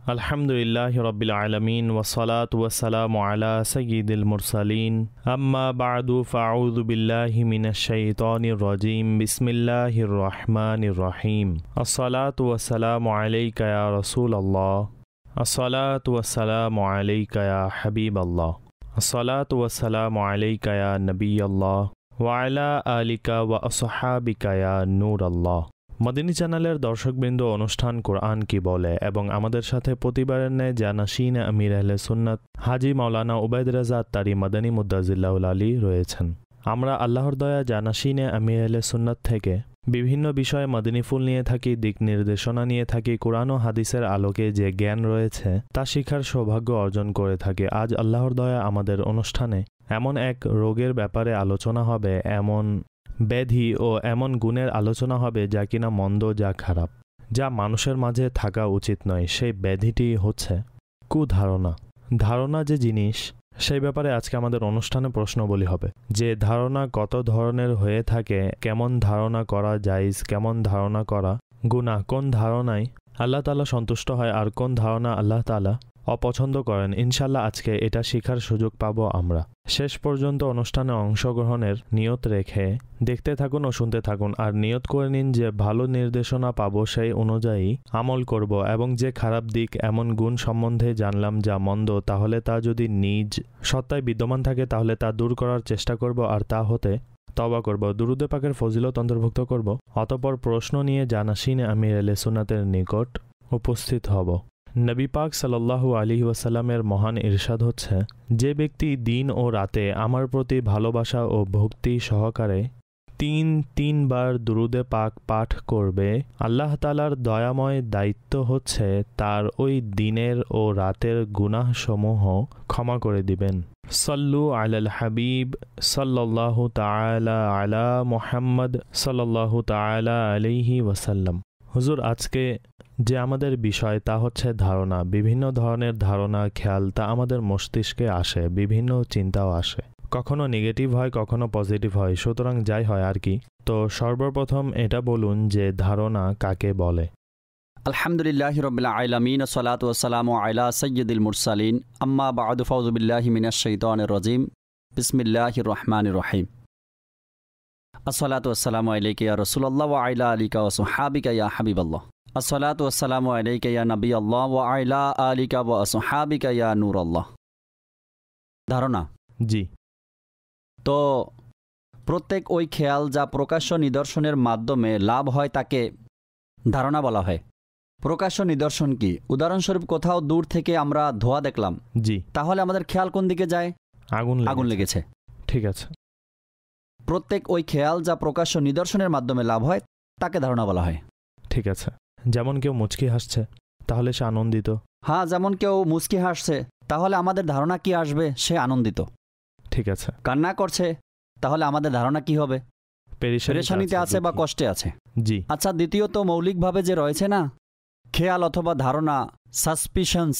আলহামদুলিল্লাহি রাব্বিল আলামিন ওয়াসসালাতু ওয়াসসালামু আলা সাইয়্যিদিল মুরসালিন আম্মা বা'দু ফাআউযু বিল্লাহি মিনাশ শাইতানির রাজীম বিসমিল্লাহির রহমানির রহিম আসসালাতু ওয়াসসালামু আলাইকা ইয়া রাসূলুল্লাহ আসসালাতু ওয়াসসালামু আলাইকা ইয়া হাবিবাল্লাহ আসসালাতু ওয়াসসালামু আলাইকা ইয়া নবিয়াল্লাহ ওয়া আলা আলিকা ওয়া আসহাবিকা ইয়া নূরাল্লাহ। মদিনী চ্যানেলের দর্শকবৃন্দ, অনুষ্ঠান কোরআন কি বলে এবং আমাদের সাথে প্রতিবারের ন্যায় জানাশিন আমির আহলে সুন্নাত হাজী মাওলানা উবাইদ রাজা আত্তারি মাদানী মুদ্দাজিল্লাহুল আলী রয়েছেন। আমরা আল্লাহর দয়া জানাশিনে আমির আহলে সুন্নাত থেকে বিভিন্ন বিষয়ে মদিনী ফুল নিয়ে থাকি, দিক নির্দেশনা নিয়ে থাকি। কোরআন ও হাদিসের আলোকে যে জ্ঞান রয়েছে তা শিখার সৌভাগ্য অর্জন করে থাকি। আজ আল্লাহর দয়া আমাদের অনুষ্ঠানে এমন এক রোগের ব্যাপারে আলোচনা হবে, এমন ব্যাধি ও এমন গুণের আলোচনা হবে যা কিনা মন্দ, যা খারাপ, যা মানুষের মাঝে থাকা উচিত নয়। সেই ব্যাধিটি হচ্ছে কুধারণা। ধারণা যে জিনিস, সেই ব্যাপারে আজকে আমাদের অনুষ্ঠানে প্রশ্নবলী হবে যে ধারণা কত ধরনের হয়ে থাকে, কেমন ধারণা করা জায়েজ, কেমন ধারণা করা গুনাহ, কোন ধারণায় আল্লাহ তাআলা সন্তুষ্ট হয় আর কোন ধারণা আল্লাহ তাআলা অপছন্দ করেন। ইনশাল্লাহ আজকে এটা শেখার সুযোগ পাবো আমরা। শেষ পর্যন্ত অনুষ্ঠানে অংশগ্রহণের নিয়ত রেখে দেখতে থাকুন ও শুনতে থাকুন, আর নিয়ত করে নিন যে ভালো নির্দেশনা পাবো সেই অনুযায়ী আমল করব, এবং যে খারাপ দিক, এমন গুণ সম্বন্ধে জানলাম যা মন্দ, তাহলে তা যদি নিজ সত্তায় বিদ্যমান থাকে তাহলে তা দূর করার চেষ্টা করব আর তা হতে তওবা করব, দুরূদে পাকের ফজিলত অন্তর্ভুক্ত করব। অতঃপর প্রশ্ন নিয়ে জানাশিনে আমির আহলে সুন্নাতের নিকট উপস্থিত হব। নবী পাক সাল্লাল্লাহু আলাইহি ওয়াসাল্লামের মহান ইরশাদ হচ্ছে, যে ব্যক্তি দিন ও রাতে আমার প্রতি ভালোবাসা ও ভক্তি সহকারে তিনবার দুরূদে পাক পাঠ করবে, আল্লাহ তাআলার দয়াময় দায়িত্ব হচ্ছে তার ওই দিনের ও রাতের গুনাহসমূহ ক্ষমা করে দিবেন। সাল্লু আলাল হাবিব সাল্লাল্লাহু তাআলা আলা মুহাম্মদ সাল্লাল্লাহু তাআলা আলাইহি ওয়াসাল্লাম। হুজুর, আজকে যে আমাদের বিষয় তা হচ্ছে ধারণা। বিভিন্ন ধরনের ধারণা, খেয়াল তা আমাদের মস্তিষ্কে আসে, বিভিন্ন চিন্তাও আসে, কখনো নেগেটিভ হয়, কখনো পজিটিভ হয়। সুতরাং যাই হয় আর কি, তো সর্বপ্রথম এটা বলুন যে ধারণা কাকে বলে। আলহামদুলিল্লাহি রাব্বিল আলামিন ওয়াসসালাতু ওয়াসসালামু আলা সাইয়্যিদিল মুরসালিন আম্মা বা'দু ফাউযু বিল্লাহি মিনাশ শাইতানির রাজীম বিসমিল্লাহির রহমানির রহিম আসসালাতু ওয়াসসালামু আলাইকা ইয়া রাসূলুল্লাহ ওয়া আলা আলিকা ওয়া আসহাবিকা ইয়া হাবিবাল্লাহ আসসালাতু ওয়াসসালামু আলাইকা ইয়া নবিয়াল্লাহ ওয়া আলা আলিকা ওয়া আসহাবিকা ইয়া নূরাল্লাহ। ধারণা, জি। তো প্রত্যেক ওই খেয়াল যা প্রকাশ্য নিদর্শনের মাধ্যমে লাভ হয় তাকে ধারণা বলা হয়। প্রকাশ্য নিদর্শন কি? উদাহরণস্বরূপ কোথাও দূর থেকে আমরা ধোঁয়া দেখলাম, জি, তাহলে আমাদের খেয়াল কোন দিকে যায়? আগুন লেগেছে। ঠিক আছে। প্রত্যেক ওই খেয়াল যা প্রকাশ্য নিদর্শনের মাধ্যমে লাভ হয় তাকে ধারণা বলা হয়। ঠিক আছে। যেমন কেউ মুচকি হাসছে, তাহলে সে আনন্দিত। হ্যাঁ, যেমন কেউ মুচকি হাসছে, তাহলে আমাদের ধারণা কি আসবে? সে আনন্দিত। ঠিক আছে। কান্না করছে, তাহলে আমাদের ধারণা কি হবে? পেরেশানিতে আছে বা কষ্টে আছে। জি। আচ্ছা, দ্বিতীয়ত মৌলিকভাবে যে রয়েছে না খেয়াল অথবা ধারণা, সাসপিশনস,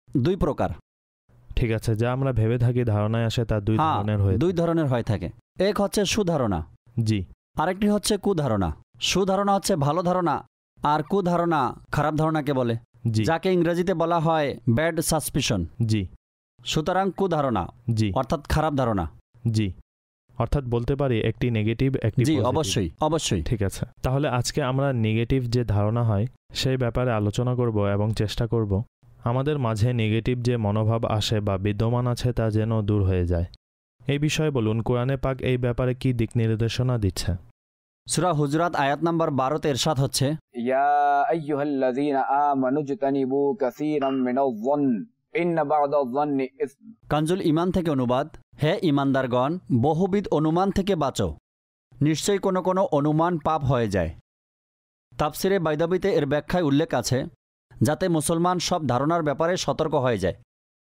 দুই প্রকার। ঠিক আছে। যা আমরা ভেবে থাকি ধারণায় আসে তা দুই ধরনের হয়ে থাকে। এক হচ্ছে সুধারণা, জি। আরেকটি হচ্ছে কুধারণা। সুধারণা হচ্ছে ভালো ধারণা, আর কুধারণা খারাপ ধারণাকে বলে, যাকে ইংরেজিতে বলা হয় ব্যাড সাসপিশন। জি। সুতরাং কুধারণা, জি, অর্থাৎ খারাপ ধারণা। জি, অর্থাৎ বলতে পারি একটি নেগেটিভ, একটি জি, পজিটিভ। অবশ্যই অবশ্যই। ঠিক আছে। তাহলে আজকে আমরা নেগেটিভ যে ধারণা হয় সেই ব্যাপারে আলোচনা করব এবং চেষ্টা করব আমাদের মাঝে নেগেটিভ যে মনোভাব আসে বা বিদ্যমান আছে তা যেন দূর হয়ে যায়। এই বিষয়ে বলুন, কোরআনে পাক এই ব্যাপারে কি দিক নির্দেশনা দিচ্ছে? সূরা হুজরাত আয়াত নাম্বার 12 তে ইরশাদ হচ্ছে, ইয়া আইয়ুহাল্লাযীনা আমানু জতানিবু কাসীরাম মিনায-যন্ন ইন্না বা'দায-যন্নি ইসম। কানজুল ঈমান থেকে অনুবাদ, হে ঈমানদারগণ, বহুবিধ অনুমান থেকে বাঁচো, নিশ্চয়ই কোনো কোনো অনুমান পাপ হয়ে যায়। তাফসিরে বাইদাবিতে এর ব্যাখ্যায় উল্লেখ আছে যাতে মুসলমান সব ধারণার ব্যাপারে সতর্ক হয়ে যায়,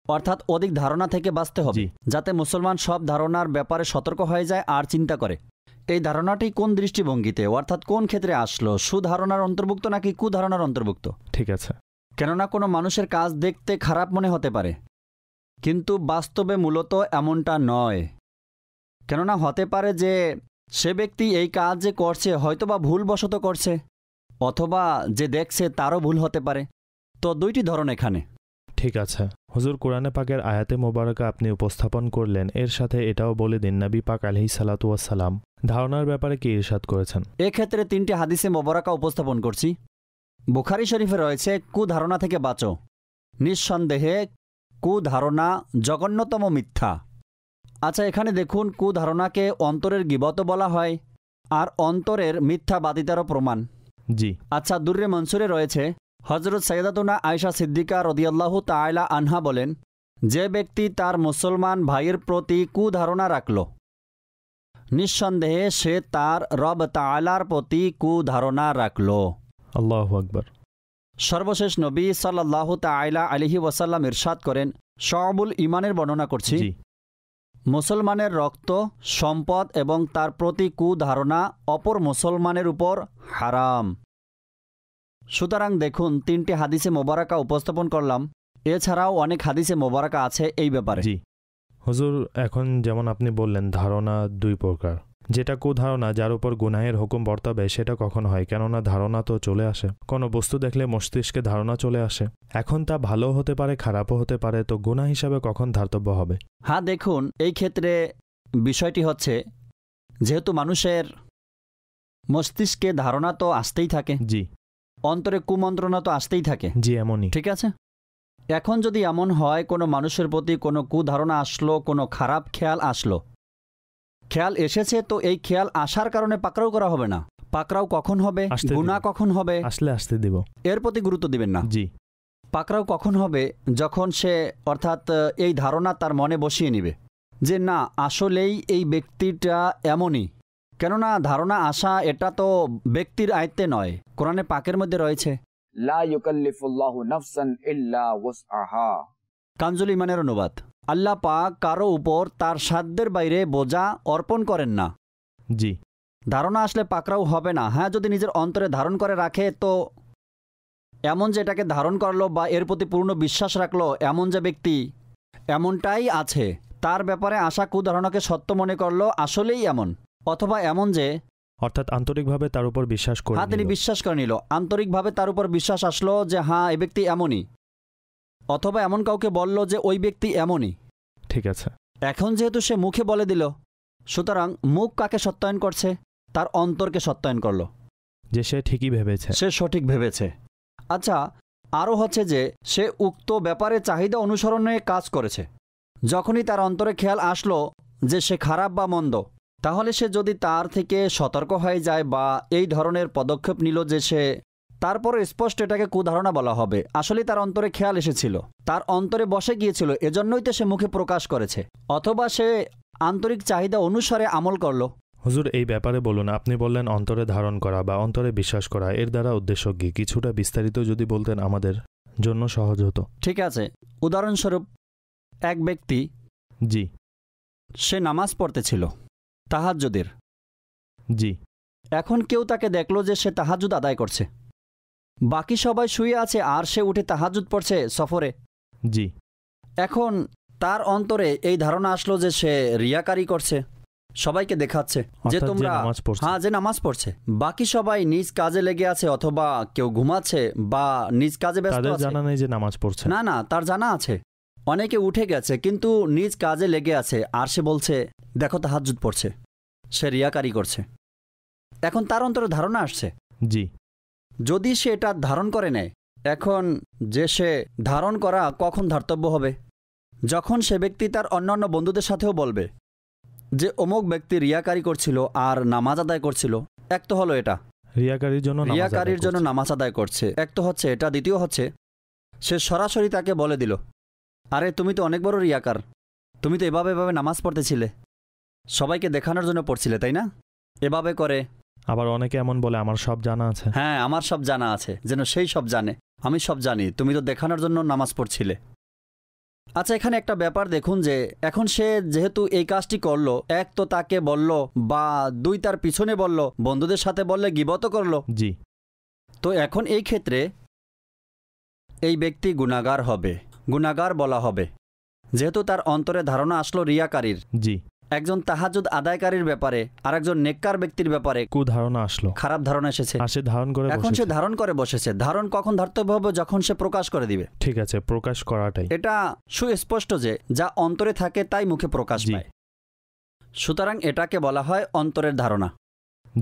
অর্থাৎ অধিক ধারণা থেকে বাঁচতে হবে, যাতে মুসলমান সব ধারণার ব্যাপারে সতর্ক হয়ে যায় আর চিন্তা করে এই ধারণাটি কোন দৃষ্টিভঙ্গিতে, অর্থাৎ কোন ক্ষেত্রে আসলো, সুধারণার অন্তর্ভুক্ত নাকি কুধারণার অন্তর্ভুক্ত। ঠিক আছে। কেননা কোনো মানুষের কাজ দেখতে খারাপ মনে হতে পারে, কিন্তু বাস্তবে মূলত এমনটা নয়। কেননা হতে পারে যে সে ব্যক্তি এই কাজ যে করছে হয়তোবা ভুলবশত করছে, অথবা যে দেখছে তারও ভুল হতে পারে। তো দুইটি ধরন এখানে। ঠিক আছে হুজুর, কোরআনে পাকের আয়াতে মোবারকা আপনি উপস্থাপন করলেন, এর সাথে এটাও বলে দিন নবী পাক আলাইহিস সালাতু ওয়াস সালাম ধারণার ব্যাপারে কি ইরশাদ করেছেন। এক্ষেত্রে 3টি হাদিসে মোবারকা উপস্থাপন করছি। বুখারী শরীফে রয়েছে, কুধারণা থেকে বাঁচো। নিঃসন্দেহে কুধারণা জঘন্যতম মিথ্যা। আচ্ছা, এখানে দেখুন, কুধারণাকে অন্তরের গীবত বলা হয়, আর অন্তরের মিথ্যাবাদিতারও প্রমাণ। জি। আচ্ছা, দুর্রে মনসুরে রয়েছে, হজরত সৈয়দাতুনা আয়েশা সিদ্দিকা রাদিয়াল্লাহু তাআলা আনহা বলেন, যে ব্যক্তি তার মুসলমান ভাইয়ের প্রতি কুধারণা রাখল, নিঃসন্দেহে সে তার রব তাআলার প্রতি কুধারণা রাখল। আল্লাহু আকবার। সর্বশেষ নবী সাল্লাল্লাহু তাআলা আলাইহি ওয়াসাল্লাম ইরশাদ করেন, শুআবুল ঈমানের বর্ণনা করছি, মুসলমানের রক্ত, সম্পদ এবং তার প্রতি কুধারণা অপর মুসলমানের উপর হারাম। সুতরাং দেখুন, 3টি হাদিসে মোবারকা উপস্থাপন করলাম। এছাড়াও অনেক হাদিসে মোবারকা আছে এই ব্যাপারে। জি হুজুর, এখন যেমন আপনি বললেন ধারণা 2 প্রকার। যেটা কুধারণা, যার উপর গুনাহের হুকুম বর্তাবে, সেটা কখন হয়? কেননা ধারণা তো চলে আসে, কোনো বস্তু দেখলে মস্তিষ্কে ধারণা চলে আসে। এখন তা ভালো হতে পারে, খারাপও হতে পারে, তো গুনাহ হিসাবে কখন ধার্তব্য হবে? হ্যাঁ, দেখুন, এই ক্ষেত্রে বিষয়টি হচ্ছে, যেহেতু মানুষের মস্তিষ্কে ধারণা তো আসতেই থাকে, জি, অন্তরে কুমন্ত্রণা তো আসতেই থাকে। জি, এমনই। ঠিক আছে, এখন যদি এমন হয় কোনো মানুষের প্রতি কোনো কুধারণা আসলো, কোনো খারাপ খেয়াল আসলো, খেয়াল এসেছে, তো এই খেয়াল আসার কারণে পাকড়াও করা হবে না। পাকড়াও কখন হবে, গুনাহ কখন হবে, আসলে আসতে দিব, এর প্রতি গুরুত্ব দিবেন না। জি। পাকড়াও কখন হবে, যখন সে অর্থাৎ এই ধারণা তার মনে বসিয়ে নিবে যে না, আসলেই এই ব্যক্তিটা এমনই। কেননা ধারণা আসা এটা তো ব্যক্তির আয়ত্তে নয়। কোরআনে পাকের মধ্যে রয়েছে, লা ইউকাল্লিফুল্লাহু নাফসান ইল্লা ওয়াসআহা। কানজুল ঈমানের অনুবাদ, আল্লাহ পাক কারো উপর তার সাধ্যের বাইরে বোঝা অর্পণ করেন না। জি। ধারণা আসলে পাকড়াও হবে না। হ্যাঁ, যদি নিজের অন্তরে ধারণ করে রাখে, তো এমন যে এটাকে ধারণ করলো বা এর প্রতি পূর্ণ বিশ্বাস রাখলো, এমন যে ব্যক্তি এমনটাই আছে, তার ব্যাপারে আসা কুধারণাকে সত্য মনে করলো, আসলেই এমন, অথবা এমন যে অর্থাৎ আন্তরিকভাবে তার উপর বিশ্বাস করে, হ্যাঁ, তিনি বিশ্বাস করে নিল, আন্তরিকভাবে তার উপর বিশ্বাস আসলো যে হ্যাঁ, এই ব্যক্তি এমনই, অথবা এমন কাউকে বলল যে ওই ব্যক্তি এমনই। ঠিক আছে। এখন যেহেতু সে মুখে বলে দিল, সুতরাং মুখ কাকে সত্যায়ন করছে? তার অন্তরকে সত্যায়ন করলো যে সে ঠিকই ভেবেছে, সে সঠিক ভেবেছে। আচ্ছা, আরও হচ্ছে যে সে উক্ত ব্যাপারে চাহিদা অনুসরণে কাজ করেছে। যখনই তার অন্তরে খেয়াল আসলো যে সে খারাপ বা মন্দ, তাহলে সে যদি তার থেকে সতর্ক হয়ে যায় বা এই ধরনের পদক্ষেপ নিল যে সে, তারপরে স্পষ্ট এটাকে কুধারণা বলা হবে। আসলে তার অন্তরে খেয়াল এসেছিল, তার অন্তরে বসে গিয়েছিল, এজন্যই তো সে মুখে প্রকাশ করেছে, অথবা সে আন্তরিক চাহিদা অনুসারে আমল করলো। হুজুর, এই ব্যাপারে বলুন, আপনি বললেন অন্তরে ধারণ করা বা অন্তরে বিশ্বাস করা, এর দ্বারা উদ্দেশ্য কি? কিছুটা বিস্তারিত যদি বলতেন আমাদের জন্য সহজ হতো। ঠিক আছে, উদাহরণস্বরূপ এক ব্যক্তি, জি, সে নামাজ পড়তেছিল তাহাজ্জুদের। জি। এখন কেউ তাকে দেখলো যে সে তাহাজ্জুদ আদায় করছে, বাকি সবাই শুয়ে আছে আর সে উঠে তাহাজ্জুদ পড়ছে সফরে। জি। এখন তার অন্তরে এই ধারণা আসলো যে সে রিয়াকারি করছে, সবাইকে দেখাচ্ছে যে তোমরা, হ্যাঁ, যে নামাজ পড়ছে। বাকি সবাই নিজ কাজে লেগে আছে, অথবা কেউ ঘুমাচ্ছে বা নিজ কাজে ব্যস্ত আছে। জানা নেই যে নামাজ পড়ছে। না না, তার জানা আছে। অনেকে উঠে গেছে কিন্তু নিজ কাজে লেগে আছে, আর সে বলছে দেখো তাহাজ্জুদ পড়ছে, সে রিয়াকারি করছে। এখন তার অন্তরে ধারণা আসছে। জি। যদি সে এটা ধারণ করে নেয়, এখন যে সে ধারণ করা কখন ধার্তব্য হবে? যখন সে ব্যক্তি তার অন্যান্য বন্ধুদের সাথেও বলবে যে অমুক ব্যক্তি রিয়াকারি করছিল আর নামাজ আদায় করছিল। এক তো হলো এটা, রিয়াকারির জন্য নামাজ আদায় করছে, এক তো হচ্ছে এটা। দ্বিতীয় হচ্ছে সে সরাসরি তাকে বলে দিল, আরে তুমি তো অনেক বড় রিয়াকার, তুমি তো এভাবে এভাবে নামাজ পড়তেছিলে, সবাইকে দেখানোর জন্য পড়ছিলে, তাই না? এভাবে করে। আবার অনেকে এমন বলে আমার সব জানা আছে। হ্যাঁ, আমার সব জানা আছে, যেন সেই সব জানে, আমি সব জানি, তুমি তো দেখানোর জন্য নামাজ পড়ছিলে। আচ্ছা, এখানে একটা ব্যাপার দেখুন যে এখন সে যেহেতু এই কাজটি করলো, এক তো তাকে বলল, বা দুই তার পিছনে বলল, বন্ধুদের সাথে বললে গীবত করলো। জি। তো এখন এই ক্ষেত্রে এই ব্যক্তি গুনাহগার হবে, গুনাহগার বলা হবে, যেহেতু তার অন্তরে ধারণা আসলো রিয়াকারীর। জি। একজন তাহাজ্জুদ আদায়কারীর ব্যাপারে আর একজন নেককার ব্যক্তির ব্যাপারে কুধারণা আসলো, খারাপ ধারণা এসেছে, সে ধারণ করে এখন সে বসেছে। ধারণ করে বসেছে। ধারণ কখন ধর্তব্য হবে? যখন সে প্রকাশ করে দিবে। ঠিক আছে, প্রকাশ করাটাই। এটা সুস্পষ্ট যে যা অন্তরে থাকে তাই মুখে প্রকাশ জি। পায়। সুতরাং এটাকে বলা হয় অন্তরের ধারণা।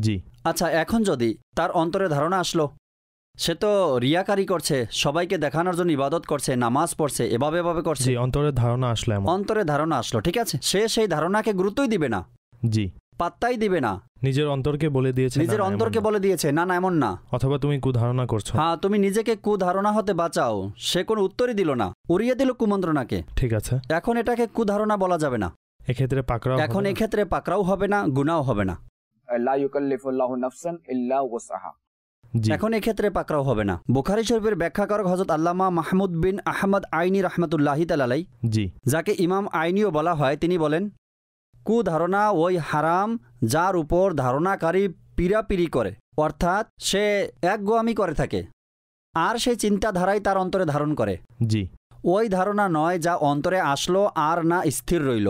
জি। আচ্ছা, এখন যদি তার অন্তরে ধারণা আসলো, সে তো রিয়াকারি করছে, সবাইকে দেখানোর জন্য ইবাদত করছে, নামাজ পড়ছে, এভাবে করছে। জি, অন্তরের ধারণা আসলো এমন। অন্তরে ধারণা আসলো, ঠিক আছে, সে সেই ধারণাকে গুরুত্বই দিবে না, জি, পাত্তাই দিবে না। নিজের অন্তরকে বলে দিয়েছে, নিজের না, না, অন্তরকে এমন না। বলে দিয়েছে না না এমন না, অথবা তুমি কুধারণা করছো। হ্যাঁ তুমি নিজেকে কুধারণা হতে বাঁচাও। সে কোনো উত্তরই দিল না, উড়িয়ে দিল কুমন্ত্রণাকে। ঠিক আছে, এখন এটাকে কুধারণা বলা যাবে না। এক্ষেত্রে পাকড়াও এখন হবে না। এক্ষেত্রে পাকড়াও হবে না, গুনাও হবে না। লা ইউকাল্লিফুল্লাহু নাফসান ইল্লা ওয়াসআহা। জি, এখন এক্ষেত্রে পাকড়াও হবে না। বুখারী শরীফের ব্যাখ্যাকারক হযরত আল্লামা মাহমুদ বিন আহমদ আইনি রাহমাতুল্লাহি তাআলা আলাইহি, জি, যাকে ইমাম আইনিও বলা হয়, তিনি বলেন, কুধারণা ওই হারাম যার উপর ধারণাকারী পিরাপিরি করে, অর্থাৎ সে একগোয়ামি করে থাকে আর সেই চিন্তাধারাই তার অন্তরে ধারণ করে। জি, ওই ধারণা নয় যা অন্তরে আসলো আর না স্থির রইল।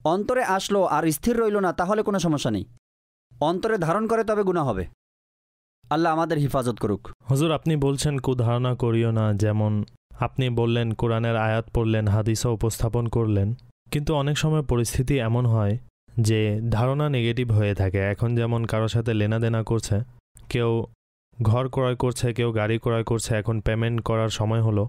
অন্তরে আসলো আর স্থির রইল না, তাহলে কোনো সমস্যা নেই। অন্তরে ধারণ করে তবে গুনাহ হবে। আল্লাহ আমাদের হিফাজত করুক। হুজুর আপনি বলছেন কুধারণা করিও না, যেমন আপনি বললেন, কোরআনের আয়াত পড়লেন, হাদিসও উপস্থাপন করলেন, কিন্তু অনেক সময় পরিস্থিতি এমন হয় যে ধারণা নেগেটিভ হয়ে থাকে। এখন যেমন কারোর সাথে লেনাদেনা করছে, কেউ ঘর ক্রয় করছে, কেউ গাড়ি ক্রয় করছে, এখন পেমেন্ট করার সময় হলো,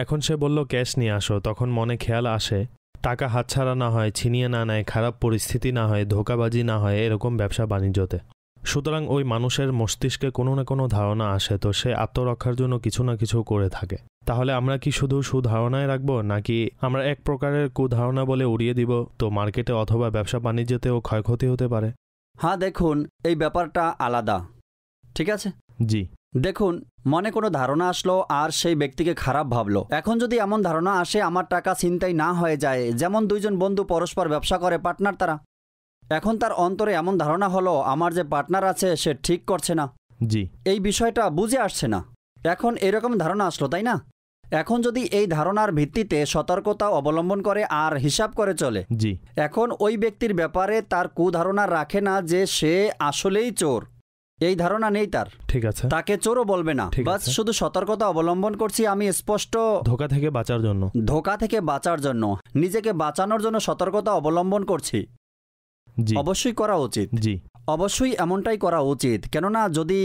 এখন সে বলল ক্যাশ নিয়ে আসো, তখন মনে খেয়াল আসে টাকা হাতছাড়া না হয়, ছিনিয়ে না নেয়, খারাপ পরিস্থিতি না হয়, ধোঁকাবাজি না হয়, এরকম ব্যবসা বাণিজ্যতে। সুতরাং ওই মানুষের মস্তিষ্কে কোনো না কোনো ধারণা আসে, তো সে আত্মরক্ষার জন্য কিছু না কিছু করে থাকে। তাহলে আমরা কি শুধু সুধারণায় রাখবো, নাকি আমরা এক প্রকারের কুধারণা বলে উড়িয়ে দিব? তো মার্কেটে অথবা ব্যবসা বাণিজ্যতেও ক্ষয়ক্ষতি হতে পারে। হ্যাঁ দেখুন, এই ব্যাপারটা আলাদা, ঠিক আছে। জি, দেখুন, মনে কোনো ধারণা আসলো আর সেই ব্যক্তিকে খারাপ ভাবলো। এখন যদি এমন ধারণা আসে আমার টাকা ছিনতাই না হয়ে যায়, যেমন দুইজন বন্ধু পরস্পর ব্যবসা করে, পার্টনার তারা, এখন তার অন্তরে এমন ধারণা হলো আমার যে পার্টনার আছে সে ঠিক করছে না, জি, এই বিষয়টা বুঝে আসছে না। এখন এরকম ধারণা আসলো, তাই না? এখন যদি এই ধারণার ভিত্তিতে সতর্কতা অবলম্বন করে আর হিসাব করে চলে, জি, এখন ওই ব্যক্তির ব্যাপারে তার কুধারণা রাখে না যে সে আসলেই চোর, এই ধারণা নেই তার, ঠিক আছে, তাকে চোরও বলবে না, ঠিক বাস আছে। শুধু সতর্কতা অবলম্বন করছি আমি স্পষ্ট, ধোঁকা থেকে বাঁচার জন্য, ধোঁকা থেকে বাঁচার জন্য, নিজেকে বাঁচানোর জন্য সতর্কতা অবলম্বন করছি। জি, অবশ্যই করা উচিত, জি, অবশ্যই এমনটাই করা উচিত। কেননা যদি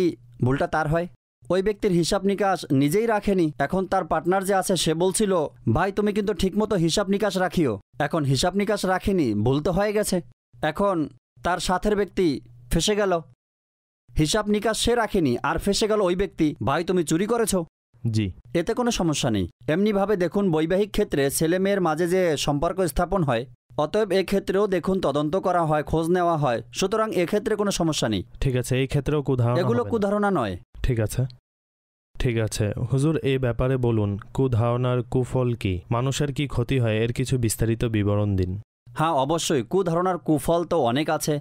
ভুলটা তার হয়, ওই ব্যক্তির হিসাব নিকাশ নিজেই রাখেনি, এখন তার পার্টনার যে আছে সে বলছিল ভাই তুমি কিন্তু ঠিকমতো হিসাব নিকাশ রাখিও, এখন হিসাব নিকাশ রাখিনি, ভুল তো হয়ে গেছে, এখন তার সাথের ব্যক্তি ফেসে গেল। হিসাব নিকাশ সে রাখেনি আর ফেসে গেল ওই ব্যক্তি, ভাই তুমি চুরি করেছো, জি, এতে কোনো সমস্যা নেই। এমনিভাবে দেখুন, বৈবাহিক ক্ষেত্রে ছেলে মেয়ের মাঝে যে সম্পর্ক স্থাপন হয়, অতএব এক্ষেত্রেও দেখুন তদন্ত করা হয়, খোঁজ নেওয়া হয়, সুতরাং এক্ষেত্রে কোনো সমস্যা নেই। ঠিক আছে, এই ক্ষেত্রেও কুধারণা এগুলো হবে না। কুধারণা নয়। ঠিক আছে, ঠিক আছে। হুজুর এই ব্যাপারে বলুন, কুধারণার কুফল কি, মানুষের কি ক্ষতি হয়, এর কিছু বিস্তারিত বিবরণ দিন। হ্যাঁ অবশ্যই, কুধারণার কুফল তো অনেক আছে।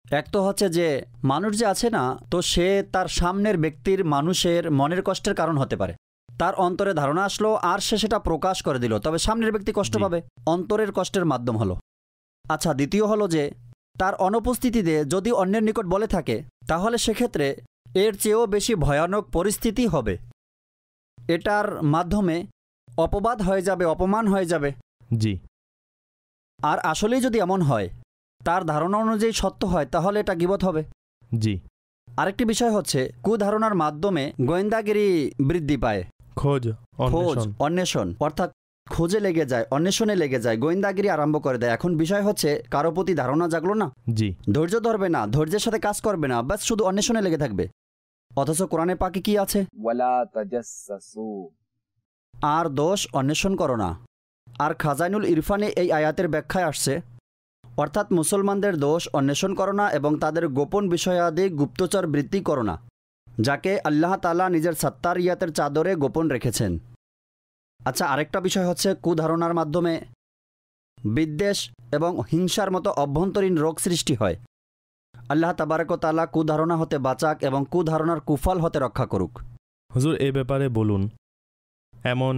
এক তো হচ্ছে যে মানুষ যে আছে না, তো সে তার সামনের ব্যক্তির মানুষের মনের কষ্টের কারণ হতে পারে। তার অন্তরে ধারণা আসলো আর সে সেটা প্রকাশ করে দিল, তবে সামনের ব্যক্তি কষ্ট জি। পাবে, অন্তরের কষ্টের মাধ্যম হলো। আচ্ছা, দ্বিতীয় হলো যে তার অনুপস্থিতিতে যদি অন্যের নিকট বলে থাকে, তাহলে সেক্ষেত্রে এর চেয়েও বেশি ভয়ানক পরিস্থিতি হবে। এটার মাধ্যমে অপবাদ হয়ে যাবে, অপমান হয়ে যাবে। জি, আর আসলেই যদি এমন হয়, তার ধারণা অনুযায়ী সত্য হয়, তাহলে এটা গীবত হবে। জি। আরেকটি বিষয় হচ্ছে কুধারণার মাধ্যমে গোয়েন্দাগিরি বৃদ্ধি পায়, খোঁজ, খোঁজ, অন্বেষণ। অন্বেষণ, অর্থাৎ খোঁজে লেগে যায়, অন্বেষণে লেগে যায়, গোয়েন্দাগিরি আরম্ভ করে দেয়। এখন বিষয় হচ্ছে কারো প্রতি ধারণা জাগলো না, জি, ধৈর্য ধরবে না, ধৈর্যের সাথে কাজ করবে না, বাস শুধু অন্বেষণে লেগে থাকবে। অথচ কোরআনে পাকে কি আছে? ওয়ালা তাজাসসু। আর দোষ অন্বেষণ করো না। আর খাজাইনুল ইরফানে এই আয়াতের ব্যাখ্যায় আসছে, অর্থাৎ মুসলমানদের দোষ অন্বেষণ করো না এবং তাদের গোপন বিষয়াদি গুপ্তচর বৃত্তি করো না, যাকে আল্লাহ তাআলা নিজের সাত্তারিয়াতের চাদরে গোপন রেখেছেন। আচ্ছা, আরেকটা বিষয় হচ্ছে কুধারণার মাধ্যমে বিদ্বেষ এবং হিংসার মতো অভ্যন্তরীণ রোগ সৃষ্টি হয়। আল্লাহ তাবারক ওয়া তাআলা কুধারণা হতে বাঁচাক এবং কুধারণার কুফল হতে রক্ষা করুক। হুজুর এই ব্যাপারে বলুন, এমন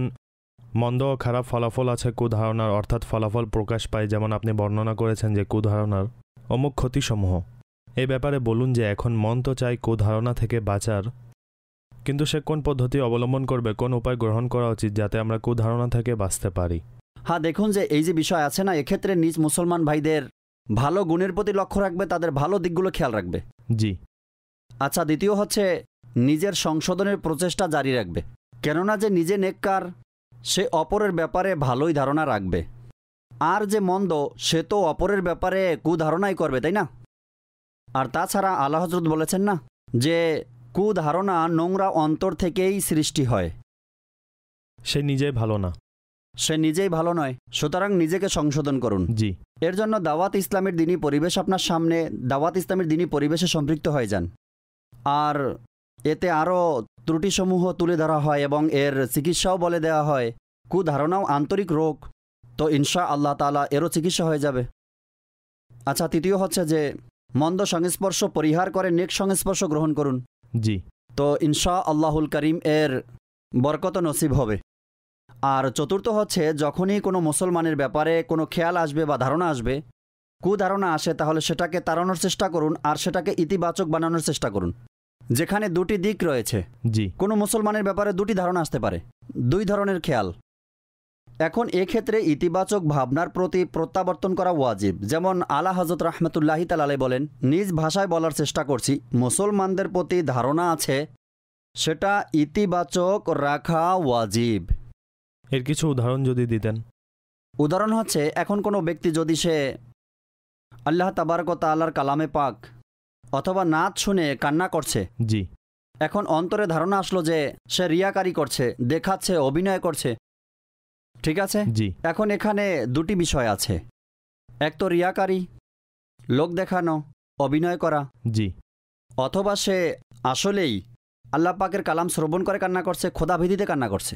মন্দ ও খারাপ ফলাফল আছে কুধারণার, অর্থাৎ ফলাফল প্রকাশ পায়, যেমন আপনি বর্ণনা করেছেন যে কুধারণার অমুক ক্ষতিসমূহ। এই ব্যাপারে বলুন যে এখন মন তো চাই কুধারণা থেকে বাঁচার, কিন্তু সে কোন পদ্ধতি অবলম্বন করবে, কোন উপায় গ্রহণ করা উচিত যাতে আমরা কুধারণা থেকে বাঁচতে পারি? হ্যাঁ, দেখুন যে এই যে বিষয় আছে না, এক্ষেত্রে নিজ মুসলমান ভাইদের ভালো গুণের প্রতি লক্ষ্য রাখবে, তাদের ভালো দিকগুলো খেয়াল রাখবে। জি। আচ্ছা, দ্বিতীয় হচ্ছে নিজের সংশোধনের প্রচেষ্টা জারি রাখবে, কেননা যে নিজে নেককার সে অপরের ব্যাপারে ভালোই ধারণা রাখবে, আর যে মন্দ সে তো অপরের ব্যাপারে কুধারণাই করবে, তাই না? আর তাছাড়া আল্লাহ হযরত বলেছেন না যে কুধারণা নোংরা অন্তর থেকেই সৃষ্টি হয়। সে নিজেই ভালো না, সে নিজেই ভালো নয়, সুতরাং নিজেকে সংশোধন করুন। জি। এর জন্য দাওয়াত ইসলামের দিনী পরিবেশ আপনার সামনে, দাওয়াত ইসলামের দিনী পরিবেশে সম্পৃক্ত হয়ে যান, আর এতে আরও ত্রুটিসমূহ তুলে ধরা হয় এবং এর চিকিৎসাও বলে দেওয়া হয়। কুধারণাও আন্তরিক রোগ, তো ইনশা আল্লাহ তাআলা এরও চিকিৎসা হয়ে যাবে। আচ্ছা, তৃতীয় হচ্ছে যে মন্দ সংস্পর্শ পরিহার করে নেক সংস্পর্শ গ্রহণ করুন। জি। তো ইনশা আল্লাহুল করিম এর বরকত নসিব হবে। আর চতুর্থ হচ্ছে যখনই কোনো মুসলমানের ব্যাপারে কোনো খেয়াল আসবে বা ধারণা আসবে, কুধারণা আসে, তাহলে সেটাকে তাড়ানোর চেষ্টা করুন আর সেটাকে ইতিবাচক বানানোর চেষ্টা করুন। যেখানে দুটি দিক রয়েছে, জি, কোনো মুসলমানের ব্যাপারে দুটি ধারণা আসতে পারে, দুই ধরনের খেয়াল। এখন এক্ষেত্রে ইতিবাচক ভাবনার প্রতি প্রত্যাবর্তন করা ওয়াজিব। যেমন আলা হযরত রাহমাতুল্লাহি তাআলা আলাইহি বলেন, নিজ ভাষায় বলার চেষ্টা করছি, মুসলমানদের প্রতি ধারণা আছে সেটা ইতিবাচক রাখা ওয়াজিব। এর কিছু উদাহরণ যদি দিতেন। উদাহরণ হচ্ছে, এখন কোনো ব্যক্তি যদি সে আল্লাহ তাবারক ওয়া তাআলার কালামে পাক অথবা নাচ শুনে কান্না করছে, জি, এখন অন্তরে ধারণা আসলো যে সে রিয়াকারি করছে, দেখাচ্ছে, অভিনয় করছে, ঠিক আছে? জি। এখন এখানে দুটি বিষয় আছে, এক তো রিয়াকারি, লোক দেখানো, অভিনয় করা, জি, অথবা সে আসলেই আল্লাহ পাকের কালাম শ্রবণ করে কান্না করছে, খোদাভীতিতে কান্না করছে,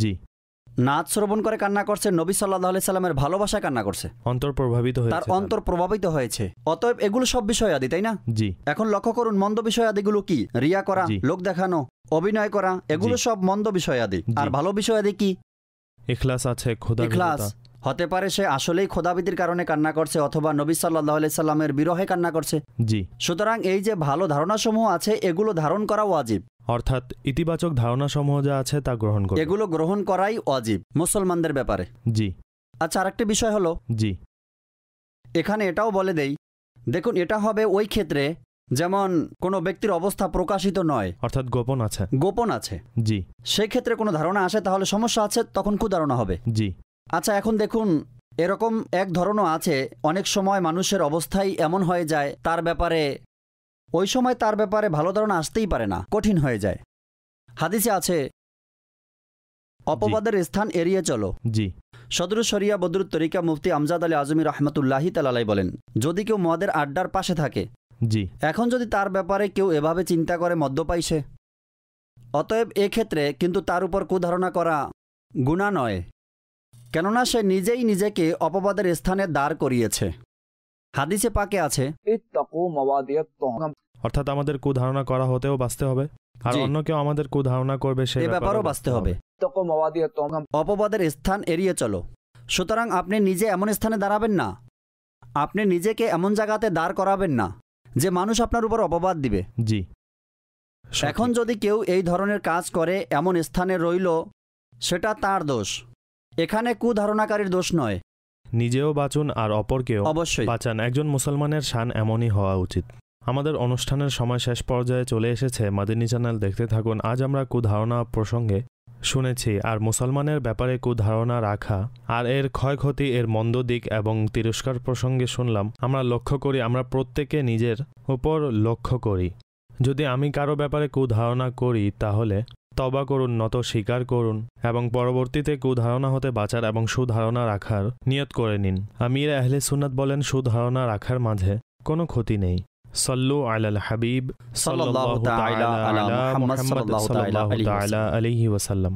জি, নাচ শ্রবণ করে কান্না করছে, নবী সাল্লাল্লাহু আলাইহি সাল্লামের ভালোবাসায় কান্না করছে, অন্তর প্রভাবিত হয়েছে, তার অন্তর প্রভাবিত হয়েছে। অতএব এগুলো সব বিষয়াদি, তাই না? জি। এখন লক্ষ্য করুন মন্দ বিষয়াদিগুলো কি? রিয়া করা, জি। লোক দেখানো, অভিনয় করা, এগুলো জি। সব মন্দ বিষয়াদি। জি। আর ভালো বিষয়াদি কি? ইখলাস আছে, ইখলাস। হতে পারে সে আসলেই খোদাভীতির কারণে কান্না করছে, অথবা নবী সাল্লাল্লাহু আলাইহি সাল্লামের বিরহে কান্না করছে। জি। সুতরাং এই যে ভালো ধারণাসমূহ আছে, এগুলো ধারণ করা ওয়াজিব, অর্থাৎ ইতিবাচক ধারণাসমূহ যা আছে তা গ্রহণ করুন। এগুলো গ্রহণ করাই ওয়াজিব মুসলমানদের ব্যাপারে। জি। আচ্ছা, আরেকটি বিষয় হলো, জি, এখানে এটাও বলে দেই, দেখুন এটা হবে ওই ক্ষেত্রে যেমন কোনো ব্যক্তির অবস্থা প্রকাশিত নয়, অর্থাৎ গোপন আছে, গোপন আছে, জি, সেই ক্ষেত্রে কোনো ধারণা আসে তাহলে সমস্যা আছে, তখন কুধারণা হবে। জি, আচ্ছা, এখন দেখুন এরকম এক ধরনও আছে, অনেক সময় মানুষের অবস্থাই এমন হয়ে যায় তার ব্যাপারে, ওই সময় তার ব্যাপারে ভালো ধারণা আসতেই পারে না, কঠিন হয়ে যায়। হাদিসে আছে, অপবাদের স্থান এড়িয়ে চলো। জি, সদরুস শরিয়া বদরুত তরিকা মুফতি আমজাদ আলী আজমি রহমতুল্লাহি তাআলা আলাইহি বলেন, যদি কেউ মদের আড্ডার পাশে থাকে, জি, এখন যদি তার ব্যাপারে কেউ এভাবে চিন্তা করে মদ্যপায়ী সে, অতএব এক্ষেত্রে কিন্তু তার উপর কুধারণা করা গুনাহ নয়, কেননা সে নিজেই নিজেকে অপবাদের স্থানে দাঁড় করিয়েছে। হাদিসে পাকে আছে, ইত্তাকু মাওয়াদিয়াত তুহম, অর্থাৎ আমাদের কুধারণা করা হতেও বাঁচতে হবে, আর জি। অন্য কেউ আমাদের কুধারণা করবে সে এ ব্যাপারেও বাঁচতে হবে। ইত্তাকু মাওয়াদিয়াত তুহম, অপবাদের স্থান এড়িয়ে চলো। সুতরাং আপনি নিজে এমন স্থানে দাঁড়াবেন না, আপনি নিজেকে এমন জায়গাতে দাঁড় করাবেন না যে মানুষ আপনার উপর অপবাদ দিবে। জি। এখন যদি কেউ এই ধরনের কাজ করে এমন স্থানে রইল, সেটা তার দোষ, এখানে কুধারণাকারীর দোষ নয়। নিজেও বাঁচুন আর অপরকেও অবশ্যই বাঁচান, একজন মুসলমানের শান এমনই হওয়া উচিত। আমাদের অনুষ্ঠানের সময় শেষ পর্যায়ে চলে এসেছে, মাদিনী চ্যানেল দেখতে থাকুন। আজ আমরা কুধারণা প্রসঙ্গে শুনেছি, আর মুসলমানের ব্যাপারে কুধারণা রাখা আর এর ক্ষয়ক্ষতি, এর মন্দ দিক এবং তিরস্কার প্রসঙ্গে শুনলাম। আমরা লক্ষ্য করি, আমরা প্রত্যেকে নিজের উপর লক্ষ্য করি, যদি আমি কারো ব্যাপারে কুধারণা করি তাহলে তওবা করুন, নত স্বীকার করুন এবং পরবর্তীতে কুধারণা হতে বাঁচার এবং সুধারণা রাখার নিয়ত করে নিন। আমির আহলে সুন্নাত বলেন, সুধারণা রাখার মাঝে কোনো ক্ষতি নেই। সল্লু আলাল হাবিব সাল্লাল্লাহু তাআলা আলা মুহাম্মদ সাল্লাল্লাহু তাআলা আলাইহি ওয়াসাল্লাম।